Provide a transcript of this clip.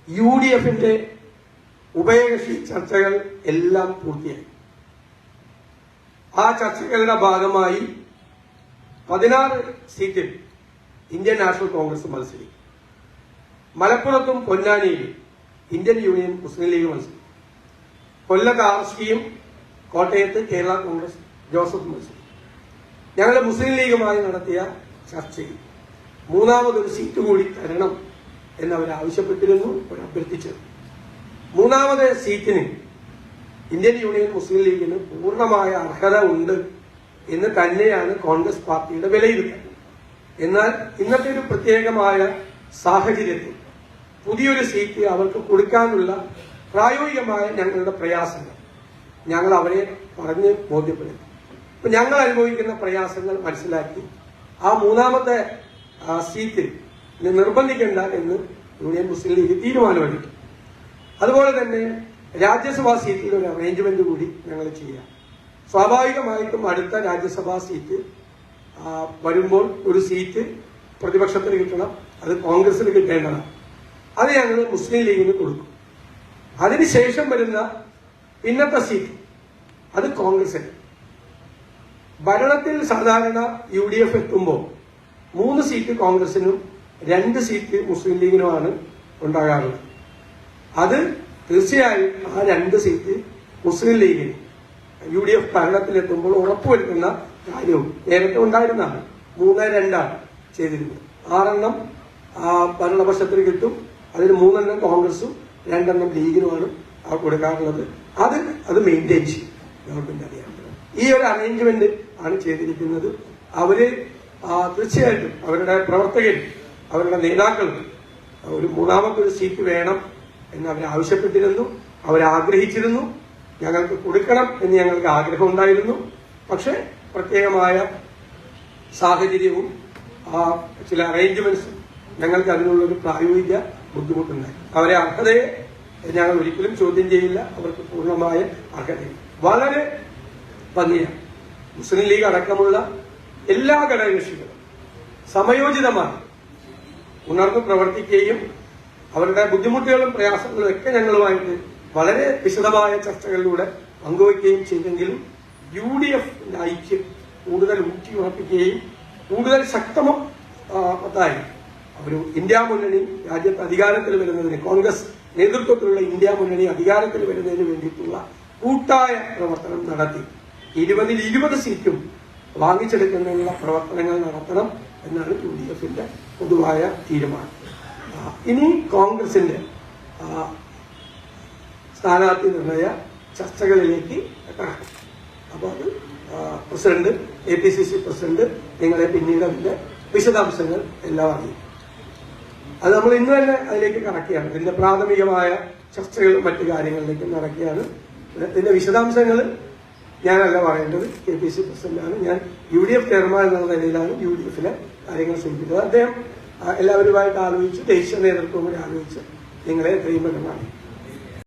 UDFന്റെ ഉഭയകക്ഷി ചർച്ചകൾ എല്ലാം പൂർത്തിയായി. ആ ചർച്ചകളുടെ ഭാഗമായി 16 സീറ്റിൽ ഇന്ത്യൻ നാഷണൽ കോൺഗ്രസ് മത്സരിക്കും. മലപ്പുറത്തും പൊന്നാനിയിലും ഇന്ത്യൻ യൂണിയൻ മുസ്ലിം ലീഗ് മത്സരിക്കും. കൊല്ലത്ത് RSPയും കോട്ടയത്ത് കേരള കോൺഗ്രസ് ജോസഫ് മത്സരിക്കും. ഞങ്ങൾ മുസ്ലിം ലീഗുമായി നടത്തിയ ചർച്ചയിൽ മൂന്നാമതൊരു സീറ്റ് കൂടി തരണം എന്നവർ ആവശ്യപ്പെട്ടിരുന്നു, അവർ അഭ്യർത്ഥിച്ചിരുന്നു. മൂന്നാമത് സീറ്റിന് ഇന്ത്യൻ യൂണിയൻ മുസ്ലിം ലീഗിന് പൂർണ്ണമായ അർഹത ഉണ്ട് എന്ന് തന്നെയാണ് കോൺഗ്രസ് പാർട്ടിയുടെ വിലയിരുത്തൽ. എന്നാൽ ഇന്നത്തെ ഒരു പ്രത്യേകമായ സാഹചര്യത്തിൽ പുതിയൊരു സീറ്റ് അവർക്ക് കൊടുക്കാനുള്ള പ്രായോഗികമായ ഞങ്ങളുടെ പ്രയാസങ്ങൾ ഞങ്ങൾ അവരെ പറഞ്ഞ് ബോധ്യപ്പെടുത്തി. അപ്പൊ ഞങ്ങൾ അനുഭവിക്കുന്ന പ്രയാസങ്ങൾ മനസ്സിലാക്കി ആ മൂന്നാമത്തെ സീറ്റിൽ നിർബന്ധിക്കേണ്ട എന്ന് യൂണിയൻ മുസ്ലിം ലീഗ് തീരുമാനമെടുത്തു. അതുപോലെ തന്നെ രാജ്യസഭാ സീറ്റിൽ ഒരു അറേഞ്ച്മെന്റ് കൂടി ഞങ്ങൾ ചെയ്യാം. സ്വാഭാവികമായിട്ടും അടുത്ത രാജ്യസഭാ സീറ്റ് വരുമ്പോൾ ഒരു സീറ്റ് പ്രതിപക്ഷത്തിന് കിട്ടണം, അത് കോൺഗ്രസിന് കിട്ടേണ്ടതാണ്. അത് ഞങ്ങൾ മുസ്ലിം ലീഗിന് കൊടുക്കും. അതിനുശേഷം വരുന്ന പിന്നത്തെ സീറ്റ് അത് കോൺഗ്രസിന്. ഭരണത്തിൽ സാധാരണ UDF എത്തുമ്പോൾ 3 സീറ്റ് കോൺഗ്രസിനും 2 സീറ്റ് മുസ്ലിം ലീഗിനുമാണ് ഉണ്ടാകാറുള്ളത്. അത് തീർച്ചയായും ആ 2 സീറ്റ് മുസ്ലിം ലീഗിന് UDF ഭരണത്തിലെത്തുമ്പോൾ ഉറപ്പുവരുത്തുന്ന കാര്യവും നേരത്തെ ഉണ്ടായിരുന്നതാണ്. 3-2 ചെയ്തിരുന്നത്. 6 ഭരണപക്ഷത്തിന് കിട്ടും. അതിൽ 3 കോൺഗ്രസും 2 ലീഗിനുമാണ് കൊടുക്കാറുള്ളത്. അത് മെയിൻറ്റെയിൻ ചെയ്യും ഗവൺമെന്റ് അറിയാം. ഈ ഒരു അറേഞ്ച്മെന്റ് ആണ് ചെയ്തിരിക്കുന്നത്. അവര് തീർച്ചയായിട്ടും അവരുടെ പ്രവർത്തകർ, അവരുടെ നേതാക്കൾ ഒരു മൂന്നാമതൊരു സീറ്റ് വേണം എന്ന് അവർ ആവശ്യപ്പെട്ടിരുന്നു, അവരാഗ്രഹിച്ചിരുന്നു. ഞങ്ങൾക്ക് കൊടുക്കണം എന്ന് ഞങ്ങൾക്ക് ആഗ്രഹം ഉണ്ടായിരുന്നു. പക്ഷെ പ്രത്യേകമായ സാഹചര്യവും ചില അറേഞ്ച്മെന്റ്സും ഞങ്ങൾക്ക് അതിനുള്ളൊരു പ്രായോഗിക ബുദ്ധിമുട്ടുണ്ടായി. അവരെ അർഹതയെ ഞങ്ങൾ ഒരിക്കലും ചോദ്യം ചെയ്യില്ല. അവർക്ക് പൂർണ്ണമായ അർഹതയും വളരെ ഭംഗിയാണ്. മുസ്ലിം ലീഗ് അടക്കമുള്ള എല്ലാ ഘടകകക്ഷികളും സമയോചിതമായി ഉണർന്ന് പ്രവർത്തിക്കുകയും അവരുടെ ബുദ്ധിമുട്ടുകളും പ്രയാസങ്ങളും ഒക്കെ ഞങ്ങളുമായിട്ട് വളരെ വിശദമായ ചർച്ചകളിലൂടെ പങ്കുവയ്ക്കുകയും ചെയ്തെങ്കിലും UDFന്റെ ഐക്യം കൂടുതൽ ഊട്ടിയുറപ്പിക്കുകയും കൂടുതൽ ശക്തമായി ഒരു ഇന്ത്യ മുന്നണി രാജ്യത്ത് അധികാരത്തിൽ വരുന്നതിന്, കോൺഗ്രസ് നേതൃത്വത്തിലുള്ള ഇന്ത്യ മുന്നണി അധികാരത്തിൽ വരുന്നതിന് വേണ്ടിയിട്ടുള്ള കൂട്ടായ പ്രവർത്തനം നടത്തി 20-ൽ 20 സീറ്റും വാങ്ങിച്ചെടുക്കുന്നതിനുള്ള പ്രവർത്തനങ്ങൾ നടത്തണം എന്നാണ് UDFന്റെ പൊതുവായ തീരുമാനം. ഇനി കോൺഗ്രസിന്റെ സ്ഥാനാർത്ഥി നിർണയ ചർച്ചകളിലേക്ക് കടക്കും. അപ്പോൾ അത് പ്രസിഡന്റ്, APCC പ്രസിഡന്റ് നിങ്ങളെ പിന്നീട് അതിന്റെ വിശദാംശങ്ങൾ എല്ലാം അറിയും. അത് നമ്മൾ ഇന്ന് തന്നെ അതിലേക്ക് കടക്കുകയാണ്. ഇതിന്റെ പ്രാഥമികമായ ചർച്ചകളും മറ്റു കാര്യങ്ങളിലേക്കും നടക്കുകയാണ്. ഇതിന്റെ വിശദാംശങ്ങൾ ഞാനല്ല പറയേണ്ടത്, KPC പ്രസിഡന്റാണ്. ഞാൻ UDF ചെയർമാൻ എന്നുള്ള നിലയിലാണ് UDFലെ കാര്യങ്ങൾ സൂചിപ്പിച്ചത്. അദ്ദേഹം എല്ലാവരുമായിട്ട് ആലോചിച്ച് ദേശീയ നേതൃത്വം കൂടി ആലോചിച്ച് നിങ്ങളെ എത്രയും പെട്ടെന്ന്